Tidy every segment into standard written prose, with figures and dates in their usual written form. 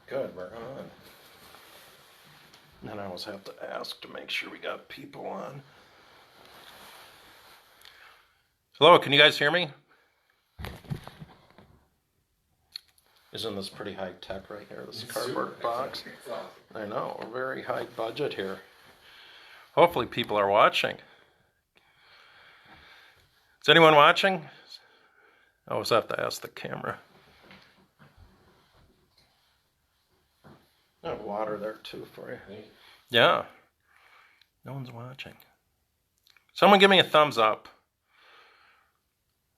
Good, we're on. And I always have to ask to make sure we got people on. Hello, can you guys hear me? Isn't this pretty high tech right here? This cardboard box. Awesome. I know, a very high budget here. Hopefully people are watching. Is anyone watching? I always have to ask the camera. I have water there too for you. Yeah. No one's watching. Someone give me a thumbs up.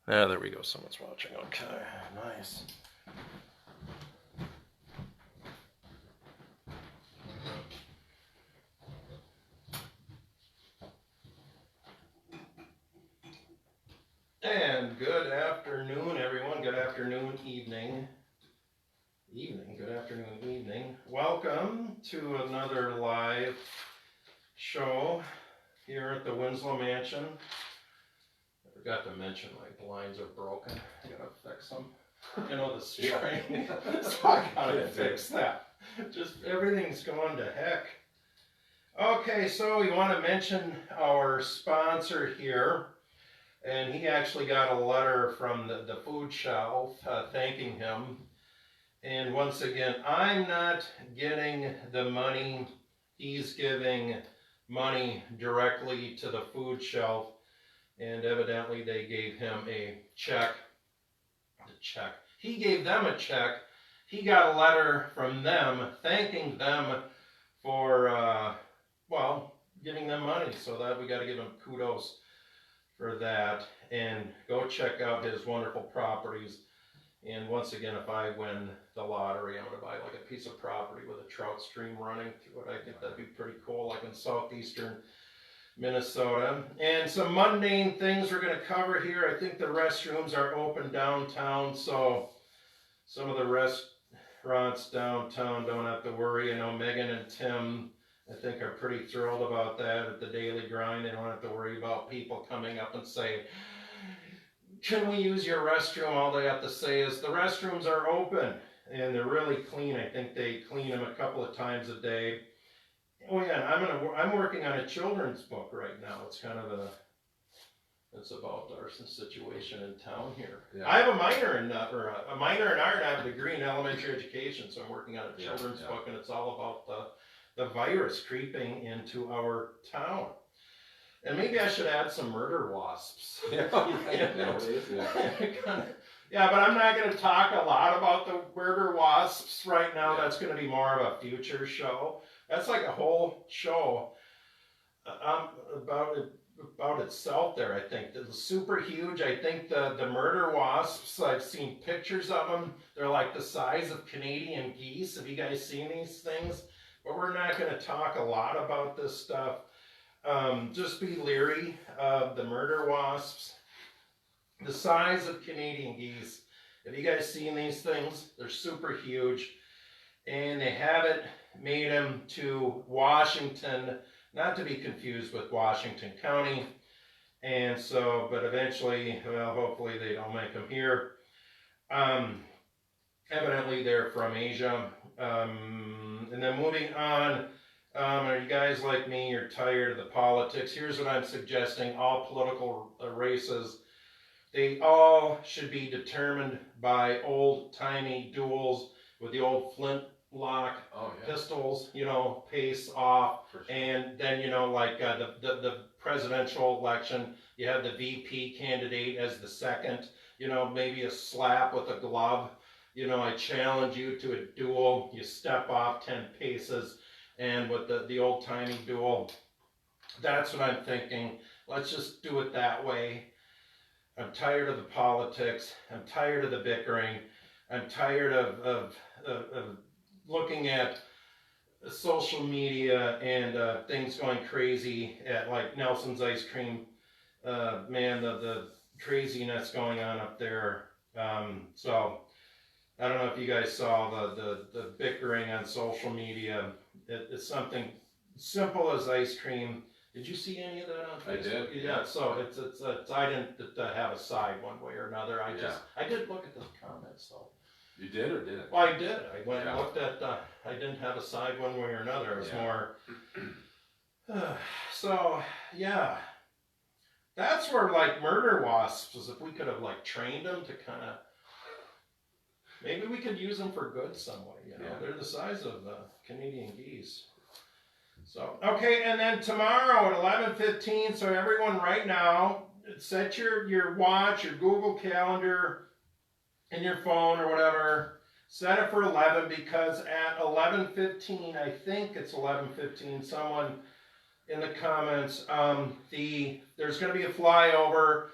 Yeah, there we go. Someone's watching. Okay, nice. And good afternoon, everyone. Good afternoon, evening. Good afternoon, evening. Welcome to another live show here at the Winslow Mansion. I forgot to mention my blinds are broken. I gotta fix them. You know, the string. So I gotta fix that. Just everything's going to heck. Okay, so we want to mention our sponsor here. And he actually got a letter from the food shelf thanking him. And once again, I'm not getting the money. He's giving money directly to the food shelf. And evidently they gave him a check. He gave them a check. He got a letter from them thanking them for, giving them money. So that we got to give him kudos for that. And go check out his wonderful properties. And once again, if I win the lottery, I'm going to buy like a piece of property with a trout stream running through it. I think that'd be pretty cool, like in southeastern Minnesota. And some mundane things we're going to cover here. I think the restrooms are open downtown, so some of the restaurants downtown don't have to worry. I know Megan and Tim, I think, are pretty thrilled about that at the Daily Grind. They don't have to worry about people coming up and saying, "Can we use your restroom?" All they have to say is, the restrooms are open, and they're really clean. I think they clean them a couple of times a day. Oh yeah, and I'm working on a children's book right now. It's kind of it's about our situation in town here. Yeah. I have a minor in art, and I have a degree in elementary education, so I'm working on a children's book, and it's all about the virus creeping into our town. And maybe I should add some murder wasps. Yeah, but I'm not going to talk a lot about the murder wasps right now. Yeah. That's going to be more of a future show. That's like a whole show about itself there, I think. It's super huge. I think the murder wasps, I've seen pictures of them. They're like the size of Canadian geese. Have you guys seen these things? But we're not going to talk a lot about this stuff. Just be leery of the murder wasps. The size of Canadian geese. Have you guys seen these things? They're super huge. And they haven't made them to Washington, not to be confused with Washington County. And so, but eventually, well, hopefully they don't make them here. Evidently they're from Asia. And then moving on, are you guys like me? You're tired of the politics. Here's what I'm suggesting. All political races, they all should be determined by old-timey duels with the old flintlock pistols, pace off. Sure. And then, like the presidential election, you have the VP candidate as the second, maybe a slap with a glove. I challenge you to a duel. You step off 10 paces. And with the old-timey duel, that's what I'm thinking. Let's just do it that way. I'm tired of the politics. I'm tired of the bickering. I'm tired of looking at social media and things going crazy at like Nelson's Ice Cream. The craziness going on up there. So I don't know if you guys saw the bickering on social media. It's something simple as ice cream. Did you see any of that on Facebook? I did. Yeah. So it's I didn't have a side one way or another. I did look at the comments though. You did or didn't? Well, I did. I went and looked at, I didn't have a side one way or another. It was more, so, yeah. That's where, like, murder wasps, if we could have, like, trained them to kind of, maybe we could use them for good some way, you know. Yeah. They're the size of Canadian geese. So, okay, and then tomorrow at 11:15, so everyone right now, set your watch, your Google Calendar, and your phone or whatever, set it for 11, because at 11:15, I think it's 11:15, someone in the comments, there's going to be a flyover,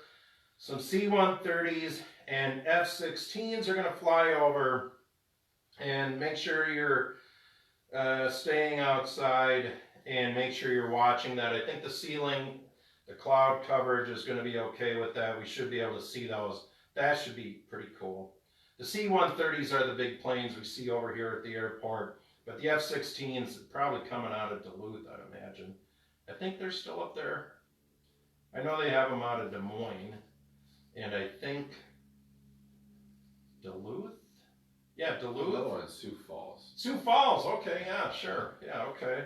some C-130s and F-16s are going to fly over, and make sure you're staying outside and make sure you're watching that. I think the ceiling, the cloud coverage is going to be okay with that. We should be able to see those. That should be pretty cool. The C-130s are the big planes we see over here at the airport, but the F-16s probably coming out of Duluth, I'd imagine. I think they're still up there. I know they have them out of Des Moines, and I think Duluth? Yeah, Duluth. Another one is Sioux Falls. Sioux Falls, okay, yeah, sure. Yeah, okay.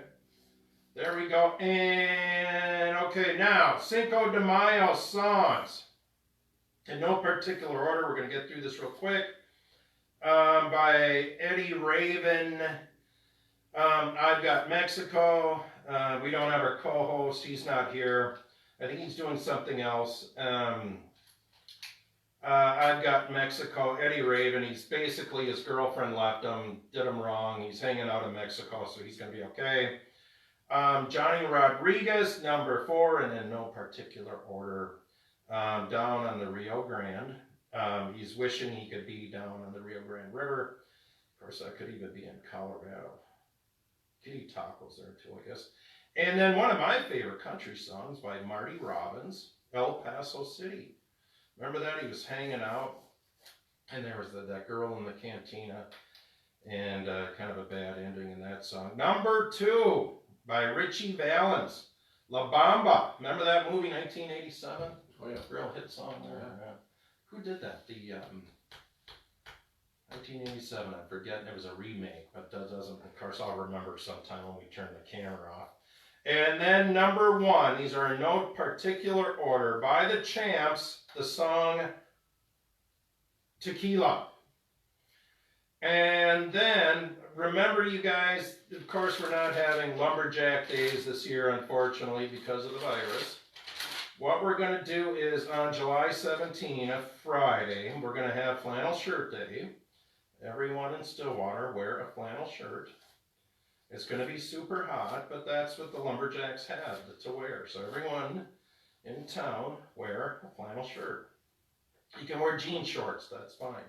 There we go. And, okay, now, Cinco de Mayo songs. In no particular order, we're going to get through this real quick. By Eddie Raven. I've got Mexico. We don't have our co-host. He's not here. I think he's doing something else. I've got Mexico. Eddie Raven. He's basically, his girlfriend left him, did him wrong. He's hanging out in Mexico, so he's going to be okay. Johnny Rodriguez, number 4, and in no particular order. Down on the Rio Grande. He's wishing he could be down on the Rio Grande River. Of course, that could even be in Colorado. Could eat tacos there too, I guess. And then one of my favorite country songs by Marty Robbins, El Paso City. Remember that? He was hanging out, and there was that girl in the cantina, and kind of a bad ending in that song. Number 2 by Richie Valens, La Bamba. Remember that movie, 1987? Oh, yeah. Real hit song there. Yeah. Who did that? The 1987, I'm forgetting. It was a remake, but that doesn't, of course, I'll remember sometime when we turn the camera off. And then number 1, these are in no particular order, by the Champs, the song Tequila. And then, remember you guys, of course we're not having Lumberjack Days this year, unfortunately, because of the virus. What we're going to do is on July 17, a Friday, we're going to have Flannel Shirt Day. Everyone in Stillwater wear a flannel shirt. It's going to be super hot, but that's what the Lumberjacks have to wear. So everyone in town wear a flannel shirt. You can wear jean shorts, that's fine.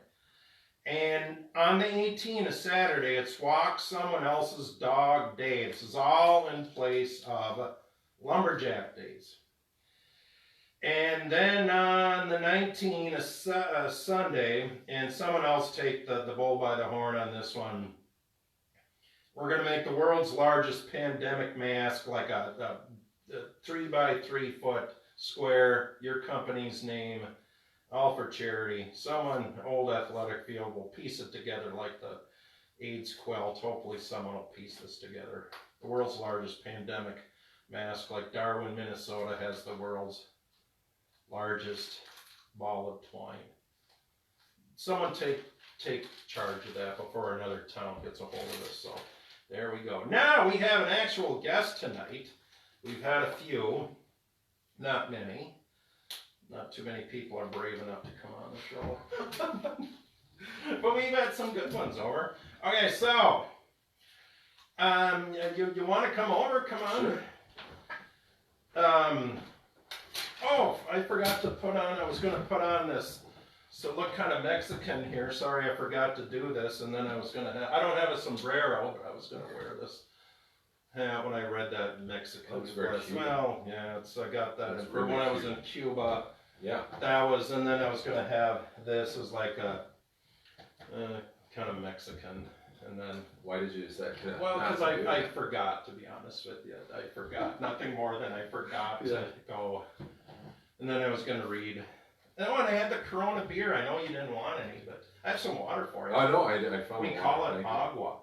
And on the 18th, a Saturday, it's Walk Someone Else's Dog Day. This is all in place of Lumberjack Days. And then on the 19th, a Sunday, and someone else take the bull by the horn on this one. We're going to make the world's largest pandemic mask, like a 3 by 3 foot square, your company's name, all for charity. Someone, old athletic field, will piece it together like the AIDS quilt. Hopefully someone will piece this together. The world's largest pandemic mask, like Darwin, Minnesota has the world's largest ball of twine. Someone take charge of that before another town gets a hold of this. So there we go. Now we have an actual guest tonight. We've had a few, not many. Not too many people are brave enough to come on the show. But we've had some good ones over. Okay, so you want to come over? Come on. Sure. Oh, I forgot to put on, I was going to put on this, so look kind of Mexican here. Sorry, I forgot to do this, and then I was going to have, I don't have a sombrero, but I was going to wear this hat when I read that Mexican. Looks very Cuban. Well, yeah, I got that for when I was in Cuba. Yeah. That was, and then I was going to have this as like a kind of Mexican. And then, why did you decide to? Well, because I forgot, to be honest with you. I forgot. Nothing more than I forgot to go. And then I was going to read. And when I had the Corona beer, I know you didn't want any, but I have some water for you. I know, I found We water, call it thank you. agua.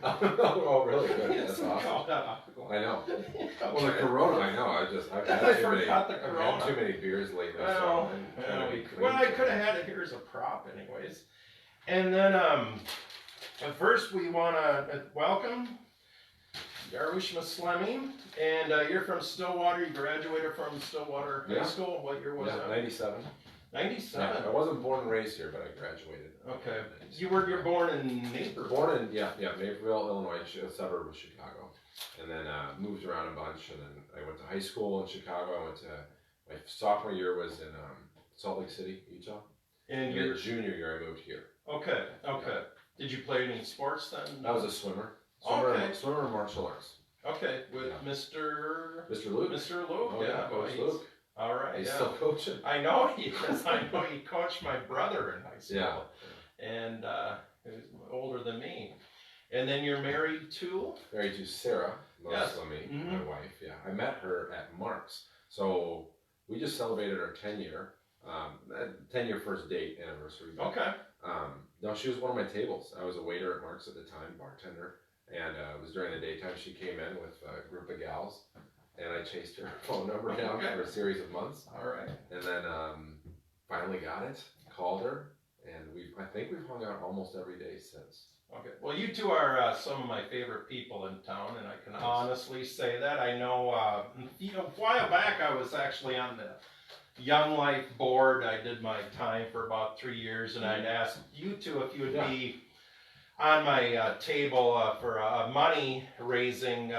Oh, really? Good. Yes, That's we awesome. call that agua. I know. Okay. Well, the Corona, I know. I've had I too many. forgot the I've Corona. had too many beers lately. Well, so I'm trying to be clean. I could have had it here as a prop, anyways. And then, first we want to welcome Dariush Moslemi, and you're from Stillwater. You graduated from Stillwater High School. What year was that? 97. 97. Yeah, I wasn't born and raised here, but I graduated. Okay. You're born in Naperville. Born in Naperville, Illinois, a suburb of Chicago, and then moved around a bunch. And then I went to high school in Chicago. I went to my sophomore year was in Salt Lake City, Utah. And your your junior year, I moved here. Okay. Did you play any sports then? I was a swimmer. Okay. Swimmer and martial arts. Okay, with Mr. Luke. Mr. Luke, Oh, yeah, Coach Luke. All right, He's yeah. still coaching. I know he is. I know he coached my brother in high school. Yeah. And he was older than me. And then you're married to? Married to Sarah Moslemi, Yes. my wife. Yeah, I met her at Mark's. So we just celebrated our 10-year first date anniversary. Okay. No, she was one of my tables. I was a waiter at Mark's at the time, bartender, and it was during the daytime. She came in with a group of gals, and I chased her phone number down for a series of months. All right. And then finally got it, called her, and I think we've hung out almost every day since. Okay. Well, you two are some of my favorite people in town, and I can honestly say that. I know, a while back I was actually on the Young Life board. I did my time for about 3 years, and I'd asked you two if you would be on my table for a money raising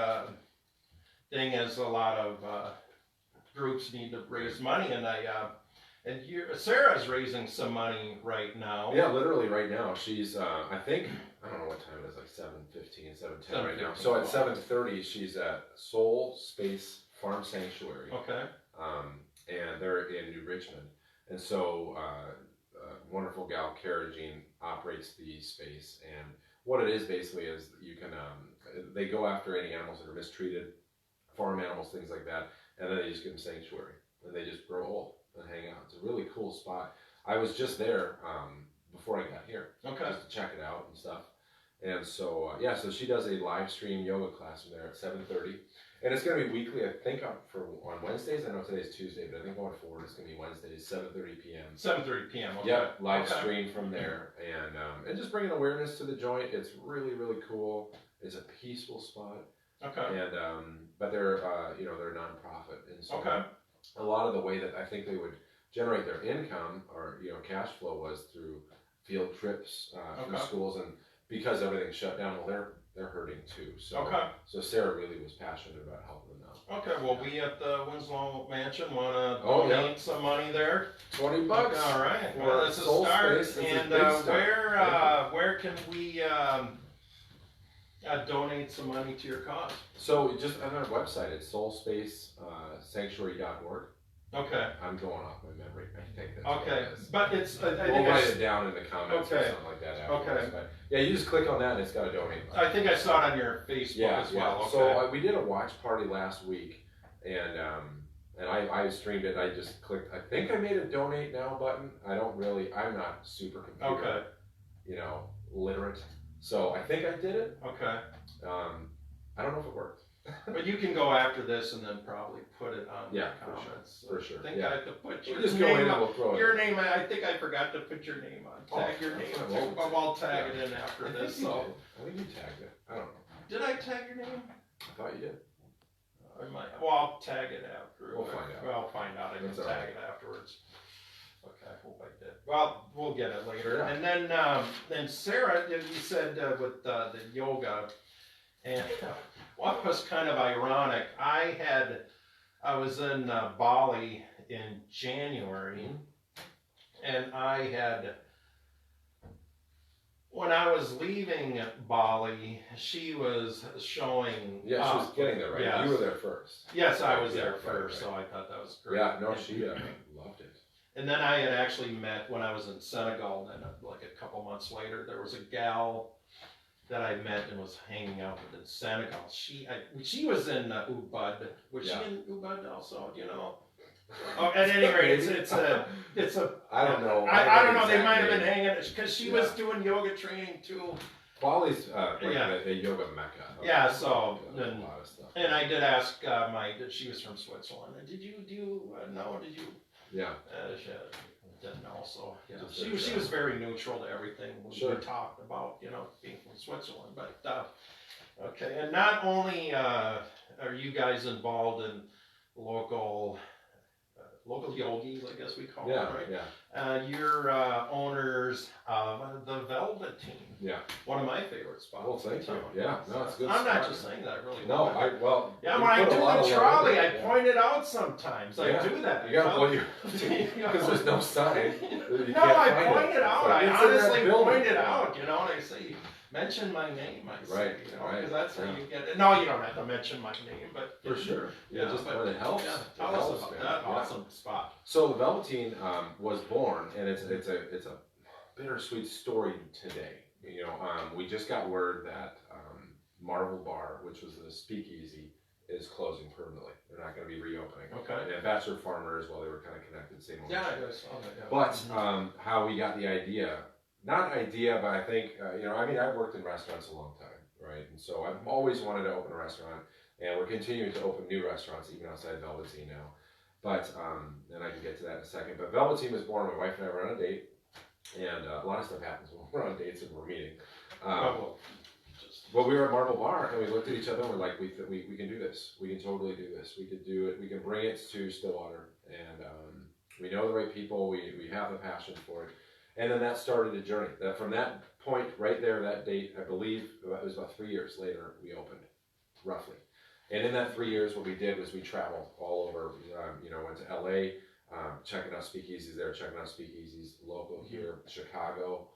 thing, as a lot of groups need to raise money, and Sarah's raising some money right now. Yeah, literally right now. She's, I think, I don't know what time it is, like 7:15, 7:10 right now. So at 7:30, she's at Soul Space Farm Sanctuary. Okay. And they're in New Richmond. And so, wonderful gal, Kara Jean, operates the space. And what it is basically is you can, they go after any animals that are mistreated, farm animals, things like that, and then they just give them sanctuary. And they just grow old and hang out. It's a really cool spot. I was just there before I got here, just to check it out and stuff. And so, so she does a live stream yoga class from there at 7:30. And it's going to be weekly, I think, on Wednesdays. I know today's Tuesday, but I think going forward it's going to be Wednesdays, 7:30 p.m. 7:30 p.m. Okay. Yeah, live stream from there. And just bringing awareness to the joint. It's really, really cool. It's a peaceful spot. Okay. And, but they're, they're a nonprofit. And so a lot of the way that I think they would generate their income or, cash flow was through field trips from schools. And because everything's shut down, well, they're hurting too. So, so Sarah really was passionate about helping them out. Okay, well, we at the Winslow Mansion want to donate some money there. $20. All right. Well, that's a start. And where can we donate some money to your cause? So just on our website, it's soulspacesanctuary.org. Okay. I'm going off my memory. I think that's what it is. But it's we'll write it down in the comments or something like that afterwards. But yeah, you just click on that and it's got a donate button. I think I saw it on your Facebook as well. Okay. So we did a watch party last week, and I streamed it. I just clicked. I think I made a donate now button. I'm not super computer, literate. So I think I did it. Okay. I don't know if it worked. But you can go after this and then probably put it on the comments. For sure. I think I have to put your just name go in and we'll throw it. Your name, I think I forgot to put your name on. Tag your name. I'll tag it in after this. So I think you tagged it. I don't know. Did I tag your name? I thought you did. I might. Well, I'll tag it after. We'll find out. Well, I'll find out. I can tag it afterwards. Okay, I hope I did. Well, we'll get it later. Yeah. And then Sarah, you said with the yoga, and what was kind of ironic, I was in Bali in January, and when I was leaving Bali, she was showing. Yeah, she was getting there, right? Yes. You were there first. Yes, I was there first, so I thought that was great. Yeah, no, she loved it. And then I had actually met when I was in Senegal, and then like a couple months later, there was a gal that I met and was hanging out with in Senegal. She was in Ubud. Was she in Ubud also? Do you know? Oh, at any rate, it's a I don't know. I don't know. They might have been exactly. hanging because she was doing yoga training too. Quality's like a yoga mecca. Yeah, so a lot of stuff. And I did ask she was from Switzerland. Did you know? Did you? Yeah. She didn't know. So she was very neutral to everything we talked about. Being from Switzerland, but okay. And not only are you guys involved in local yogis, I guess we call them, right? Yeah. You're owners of the Velveteen. Yeah. One of my favorite spots. Well, thank you. Yeah, no, it's good. I'm not just saying that, I really. No, when I do the trolley, I point it out sometimes. I do that. You gotta point because there's no sign. No, I point it out. I honestly point it out. And I say, mention my name. I say, because that's how you get it. No, you don't have to mention my name, but for sure. Just when it helps. Yeah, tell us about that awesome spot. So the Velveteen was born, and it's a bittersweet story today. We just got word that Marvel Bar, which was the speakeasy, is closing permanently. They're not going to be reopening. Okay. And Bachelor Farmers, well, they were kind of connected, same ownership. Yeah, I saw that. Yeah. But how we got the idea, not idea, but I think, I've worked in restaurants a long time, right? And so I've always wanted to open a restaurant, and we're continuing to open new restaurants, even outside Velveteen now. But, and I can get to that in a second. But Velveteen was born, my wife and I were on a date, and a lot of stuff happens when we're on dates and we're meeting. But we were at Marble Bar, and we looked at each other, and we're like, we can do this. We can totally do this. We could do it. We can bring it to Stillwater, and we know the right people. We have the passion for it. And then that started a journey. From that point right there, that date, I believe it was about 3 years later, we opened, roughly. And in that 3 years, what we did was we traveled all over, went to LA, checking out speakeasies there, checking out speakeasies local here, Chicago.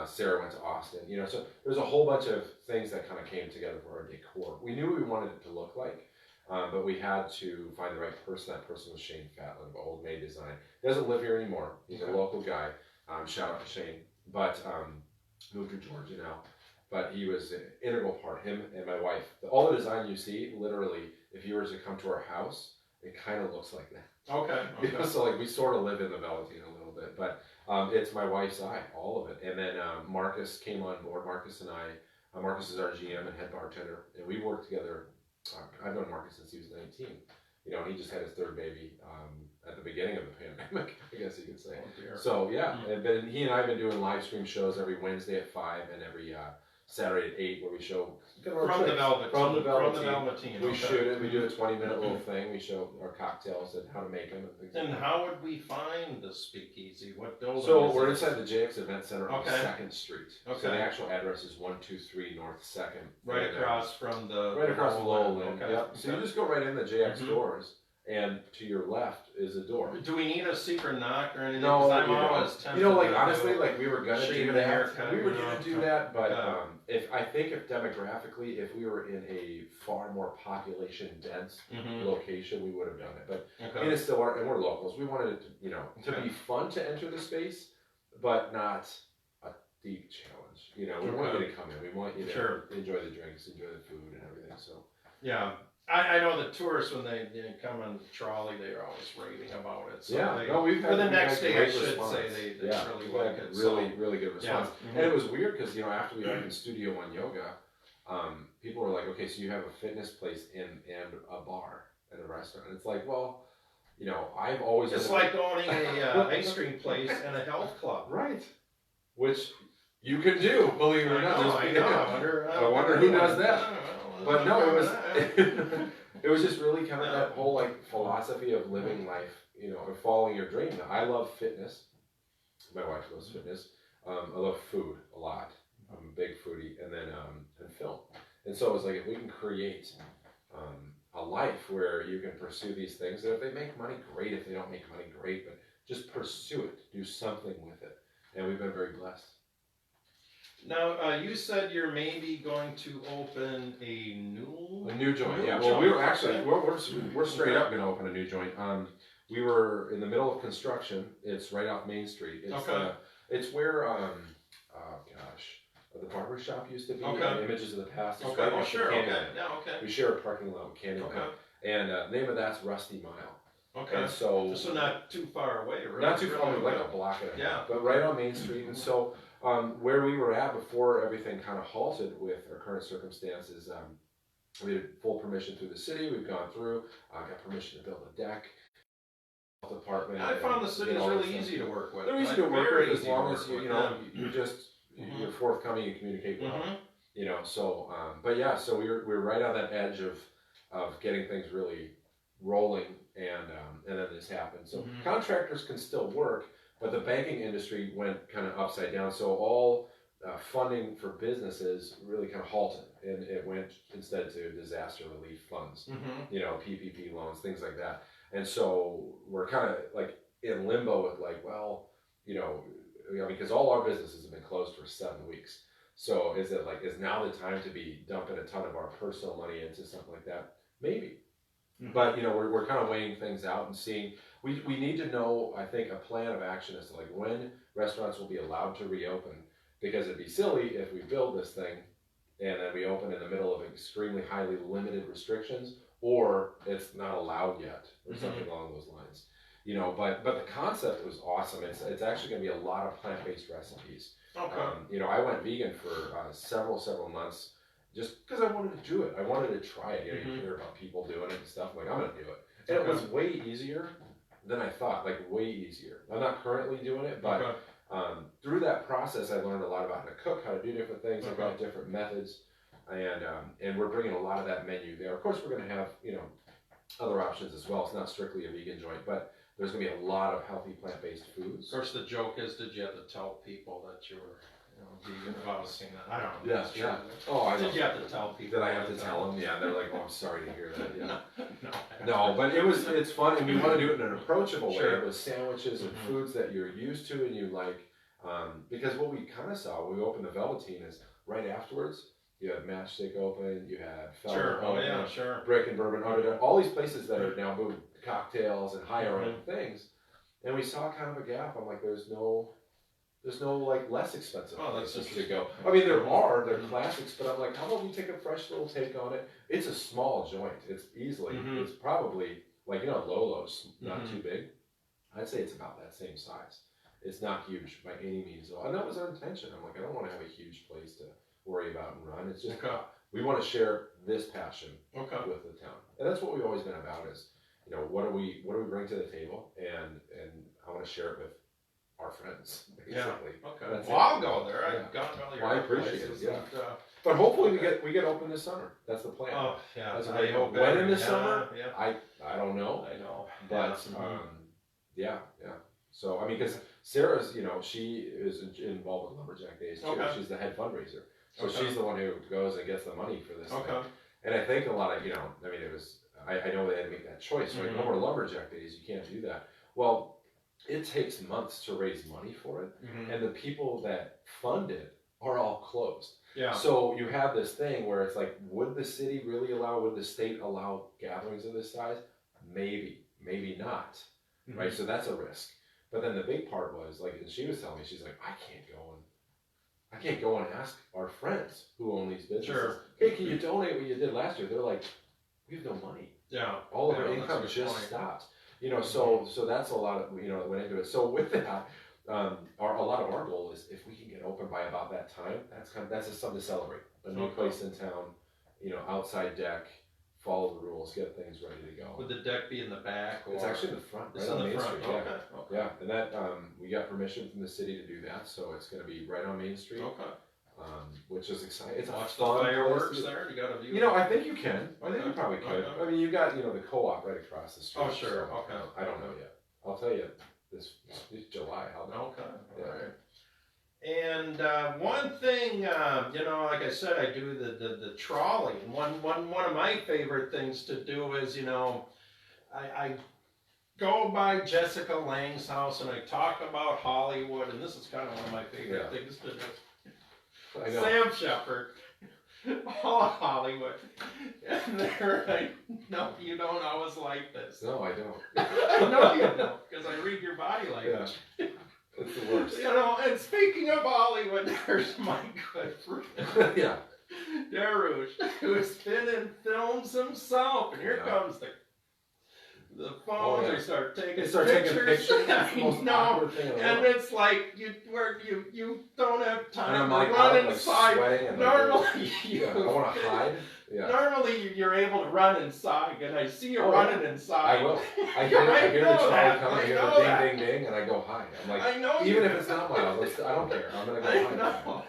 Sarah went to Austin, so there's a whole bunch of things that kind of came together for our decor. We knew what we wanted it to look like, but we had to find the right person. That person was Shane Fatlin of Old May Design. He doesn't live here anymore. He's a local guy. Shout out to Shane, but moved to Georgia now. But he was an integral part, him and my wife. All the design you see, literally, if you were to come to our house, it kind of looks like that. Okay. So we sort of live in the Velveteen a little bit, but it's my wife's eye, all of it. And then Marcus came on board. Marcus and I, Marcus is our GM and head bartender, and we worked together. I've known Marcus since he was 19. And he just had his third baby at the beginning of the pandemic, I guess you could say. So and then he and I have been doing live stream shows every Wednesday at 5 and every Saturday at 8, where we show from the Velveteen. We shoot it. We do a 20-minute little thing. We show our cocktails and how to make them and things. And how would we find the speakeasy? What building? So we're inside the JX Event Center on 2nd Street. Okay. So the actual address is 123 North 2nd. Right across from the. Right across the Lowland. Okay. Yep. So you just go right in the JX doors. And to your left is a door. Do we need a secret knock or anything? No, I'm always tempted honestly, we were gonna do that. We were gonna do that, but if demographically, if we were in a far more population dense location, we would have done it. But it's still and we're locals. We wanted it to be fun to enter the space, but not a deep challenge. We want you to come in. We want you to enjoy the drinks, enjoy the food, and everything. So yeah. I know the tourists, when they come on the trolley, they're always raving about it. So we've had for the next day, I should response. say they really like it. Really good response. And it was weird because after we opened Studio One Yoga, people were like, okay, so you have a fitness place and a bar and a restaurant. And it's like, well, I've always it's like owning a ice cream place and a health club, right? Which you can do, believe it or not. I wonder who does that. But no, it was just really kind of that whole philosophy of living life, and following your dream. I love fitness. My wife loves fitness. I love food a lot. I'm a big foodie, and then and film. And so it was like, if we can create a life where you can pursue these things, and if they make money, great. If they don't make money, great. But just pursue it. Do something with it. And we've been very blessed. Now, you said you're maybe going to open a new joint. Yeah. Well, we were actually we're straight up going to open a new joint. We were in the middle of construction. It's right off Main Street. It's it's where the barber shop used to be. Images of the past. It's right sure. We share a parking lot with Candyland. And the name of that's Rusty Mile. Okay. And so not too far away, right? Not too far away, like a block and a half, but right on Main Street. And so where we were at before everything kind of halted with our current circumstances, we had full permission through the city. We've gone through, got permission to build a deck. Health department. I found the city is really easy to work with. They're easy to work with as long as you just you're forthcoming and communicate well. You know, so but yeah, so we're right on that edge of getting things really rolling, and then this happened. So contractors can still work, but the banking industry went kind of upside down. So all funding for businesses really kind of halted, and it went instead to disaster relief funds. You know, PPP loans, things like that. And so we're kind of like in limbo with like, well, you know, because all our businesses have been closed for 7 weeks. So is now the time to be dumping a ton of our personal money into something like that? Maybe. But, you know, we're kind of weighing things out and seeing, we need to know, I think, a plan of action as to like when restaurants will be allowed to reopen, because it'd be silly if we build this thing and then we open in the middle of extremely highly limited restrictions, or it's not allowed yet, or something along those lines. You know, but the concept was awesome. It's actually going to be a lot of plant-based recipes. Okay. You know, I went vegan for several months just because I wanted to do it. I wanted to try it. You know, you hear about people doing it and stuff. I'm like, I'm going to do it. And it was way easier than I thought, like way easier. I'm not currently doing it, but through that process, I learned a lot about how to cook, how to do different things. I've got different methods. And we're bringing a lot of that menu there. Of course, we're going to have, you know, other options as well. It's not strictly a vegan joint, but there's going to be a lot of healthy plant-based foods. Of course, the joke is, did you have to tell people that you were, you know, vegan? Well, I was saying that. I don't know. Yeah. Oh, I did you have to tell people? Did I have to tell them? Yeah, they're like, oh, I'm sorry to hear that. Yeah. No, but it's fun, and we want to do it in an approachable way with sandwiches and foods that you're used to and you like. Because what we kind of saw when we opened the Velveteen is right afterwards, you had Matchstick open, you had Felder open, Brick and Bourbon, all these places that are now moving cocktails and higher end things, and we saw kind of a gap. I'm like, there's no like less expensive places to go. I mean, they're classics, but I'm like, how about we take a fresh little take on it? It's a small joint. It's easily, it's probably like, you know, Lolo's not too big. I'd say it's about that same size. It's not huge by any means, and that was our intention. I'm like, I don't want to have a huge place to worry about and run. It's just we want to share this passion with the town, and that's what we've always been about. Is, you know, what do we bring to the table, and I want to share it with our friends, basically. Well, I'll go there. I've gone to all your I appreciate it. Yeah. But hopefully we get open this summer. That's the plan. Oh yeah. I hope when in the summer. Yeah. I don't know. I know. But yeah. So I mean, because Sarah's, you know, she is involved with Lumberjack Days too. She's the head fundraiser. So she's the one who goes and gets the money for this thing. And I think a lot of, you know, I mean, it was, I know they had to make that choice. Right? No more Lumberjack Days, you can't do that. Well, it takes months to raise money for it. And the people that fund it are all closed. Yeah. So you have this thing where it's like, would the city really would the state allow gatherings of this size? Maybe not. Right? So that's a risk. But then the big part was, like, and she was telling me, she's like, I can't go and ask our friends who own these businesses, hey, can you donate what you did last year? They're like, we have no money. Yeah. All of our income just stopped. You know, so that's a lot of, you know, that went into it. So with that, a lot of our goal is if we can get open by about that time, that's just something to celebrate. A new place in town, you know, outside deck, follow the rules, get things ready to go. Would the deck be in the back? Or? It's actually in the front, right on Main Street. Yeah, and that we got permission from the city to do that, so it's going to be right on Main Street. Which is exciting. It's watch the fireworks there. You got a view. You know, I think you can. I think you probably could. I mean, you got, you know, the co-op right across the street. Oh sure. So, I don't know yet. I'll tell you this July. All right. And one thing, you know, like I said, I do the trolley, and one of my favorite things to do is, you know, I go by Jessica Lang's house and I talk about Hollywood, and this is kind of one of my favorite things to do. Sam Shepard, all of Hollywood, and they're like, no, you don't always like this. No, I don't. I know you don't, because I read your body language. Yeah. It's the worst. You know, and speaking of Hollywood, there's my good friend. Dariush, who's been in films himself, and here comes the phones. yeah. They start taking They start taking pictures. I That's the most know. awkward thing in the And world. it's like you don't have And time I'm to like, run out, like inside. sweating and Normally, yeah, I want to hide. Yeah. Normally you're able to run inside, and I see you Oh, running yeah. inside. I will. I hear the know trolley that. coming, I I hear know the that. ding, ding, ding, and I go hide. I'm like, I know even you if it's not Miles, I don't care. I'm gonna go I hide. know.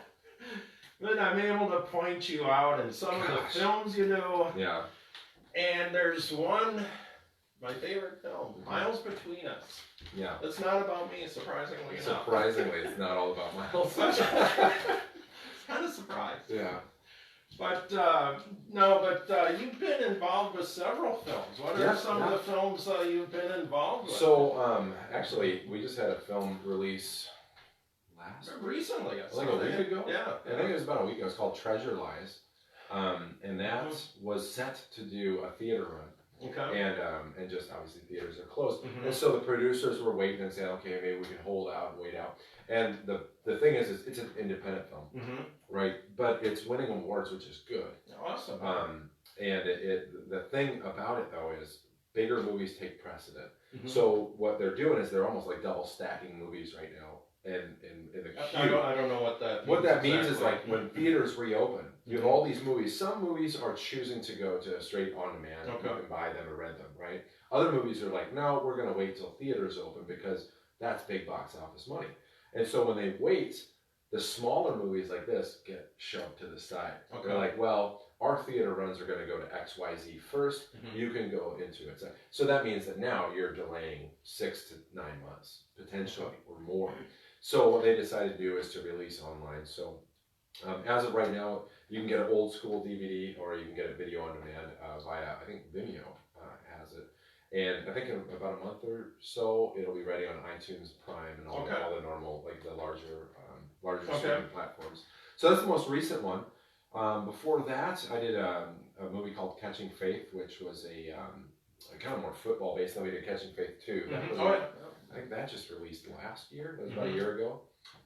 Then I'm able to point you out in some of the films you do. Yeah. And there's one, my favorite film, Miles Between Us. Yeah. It's not about me, surprisingly enough. Surprisingly, it's not all about Miles. Kind of surprised. Yeah. But you've been involved with several films. What are some of the films you've been involved with? So, actually, we just had a film release recently. like a week ago. Yeah. I think it was about a week ago. It was called Treasure Lies, and that was set to do a theater run. Okay. And just obviously theaters are closed, Mhm. and so the producers were waiting and saying, okay, maybe we can hold out and wait out. And the thing is it's an independent film, right? But it's winning awards, which is good. Awesome. And the thing about it though is bigger movies take precedent. Mhm. So what they're doing is they're almost like double stacking movies right now. And in the queue. I don't know what that means. What that means exactly. is like when theaters reopen, you have all these movies. Some movies are choosing to go to straight on demand. Okay. You can buy them or rent them, right? Other movies are like, no, we're going to wait till theaters open because that's big box office money. And so when they wait, the smaller movies like this get shoved to the side. Okay. They're like, well, our theater runs are going to go to XYZ first. Mhm. You can go into it. So that means that now you're delaying 6 to 9 months, potentially, or more. So what they decided to do is to release online. So as of right now, you can get an old school DVD or you can get a video on demand via, I think Vimeo has it. And I think in about a month or so, it'll be ready on iTunes Prime and all the normal, like the larger streaming platforms. So that's the most recent one. Before that, I did a movie called Catching Faith, which was a kind of more football based. Then we did Catching Faith 2. That was I think that just released last year. That was about a year ago.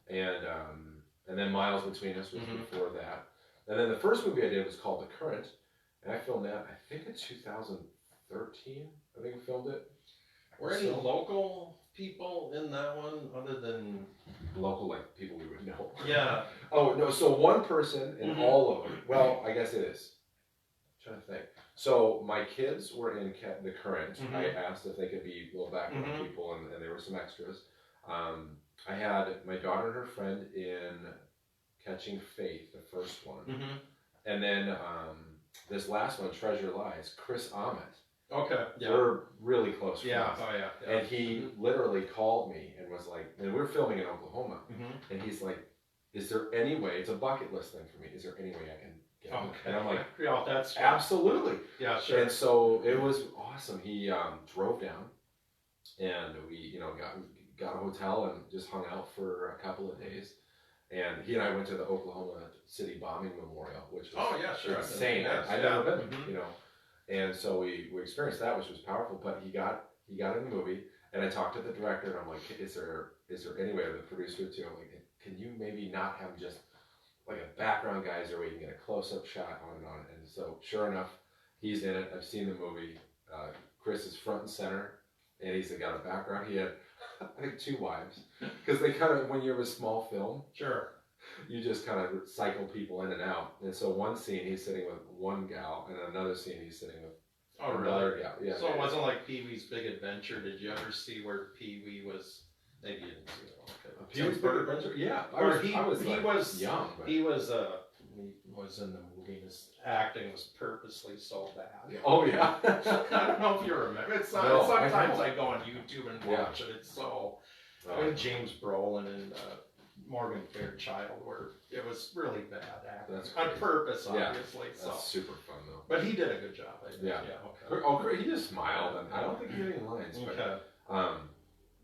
And then Miles Between Us was before that. And then the first movie I did was called The Current. And I filmed that, I think in 2013. I think I filmed it. Were any local people in that one other than... Local, like people we would know. Yeah. Oh, no, so one person in all of them. Well, I guess it is. I'm trying to think. So my kids were in The Current. I asked if they could be little background people, and there were some extras. I had my daughter and her friend in Catching Faith, the first one. And then this last one, Treasure Lies, Chris Ahmet. Okay. Yeah. We're really close friends. Yeah. Oh, yeah. And he literally called me and was like, and we're filming in Oklahoma. And he's like, is there any way, it's a bucket list thing for me, is there any way I can get him? And I'm like, yeah, that's absolutely. Yeah, sure. And so it was awesome. He drove down and we, got a hotel and just hung out for a couple of days. And he and I went to the Oklahoma City Bombing Memorial, which was insane. I'd never been, And so we experienced that, which was powerful. But he got in the movie, and I talked to the director, and I'm like, is there any way, or the producer too? I'm like, can you maybe not have just like a background guy, where you can get a close-up shot on and on? And so sure enough, he's in it. I've seen the movie. Chris is front and center, and he's got a background. He had, I think, 2 wives, because they kind of, when you have a small film, you just kind of cycle people in and out. And so one scene he's sitting with one gal, and another scene he's sitting with another gal. Yeah. So it wasn't like Pee-wee's Big Adventure. Did you ever see where Pee-wee was? Maybe you didn't see it. Okay. Pee-wee's Big Adventure? Yeah. I was young. But... He was in the movie. His acting was purposely so bad. Oh yeah. I don't know if you remember. It's no, sometimes I go on YouTube and watch it. It's so. Oh. James Brolin and Morgan Fairchild, where it was really bad acting. On purpose, obviously. Yeah, that's super fun though. But he did a good job, I think. Yeah. Okay. Oh, great. He just smiled, and I don't think he had any lines.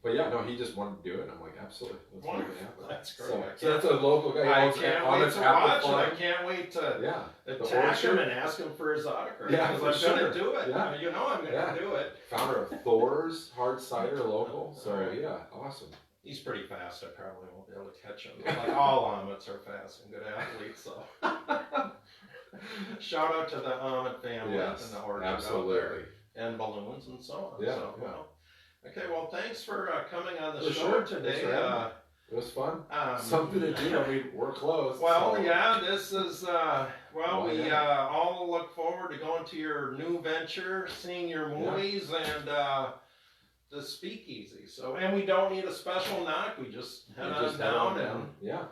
But yeah, no, he just wanted to do it. And I'm like, absolutely, let's make it happen. That's great. So that's a local guy. I can't wait to watch it. I can't wait to attack him and ask him for his autograph. Yeah, because I'm going to do it. Yeah. I'm going to do it. Founder of Thor's Hard Cider Local. So yeah, awesome. He's pretty fast. I probably won't be able to catch him. Like all Amets are fast and good athletes. So shout out to the Amet family and the orchard out there. and balloons and so on. Yeah, So, yeah. well, okay, well, thanks for coming on the For show sure. today. Thanks for having me. It was fun. Um, Something to do. I mean, we're close. Well, so. yeah, this is, well, Why we not? all look forward to going to your new venture, seeing your movies, and the speakeasy. So, and we don't need a special knock. We just head You on just head down on and Yeah.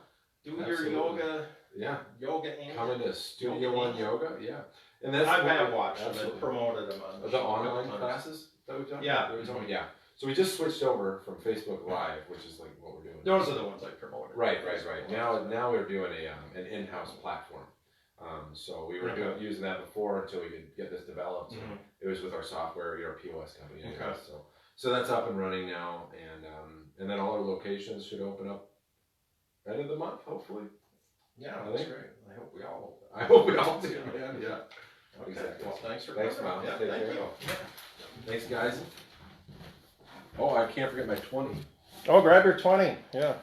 do your Absolutely. yoga. Yeah. Yoga and Come into Studio Yoga One and- Yoga. Yeah. And that's I what have we- watched them and absolutely. promoted them on The show a couple online times. classes that we've done? Yeah. That we've done? Yeah. So we just switched over from Facebook Live, which is like what we're doing. Those are the ones I promoted. Right. Now we're doing an in-house platform. So we were using that before until we could get this developed. Mhm. It was with our software, our POS company. Okay. Anyways, so that's up and running now, and then all our locations should open up end of the month, hopefully. Yeah, I that's think- great. I hope we all. I hope we all do, man. Yeah. Okay. Exactly. Well, thanks for Thanks, coming. Miles. Yeah, Take thank care. you. Thanks, guys. Oh, I can't forget my 20. Oh, grab your 20. Yeah.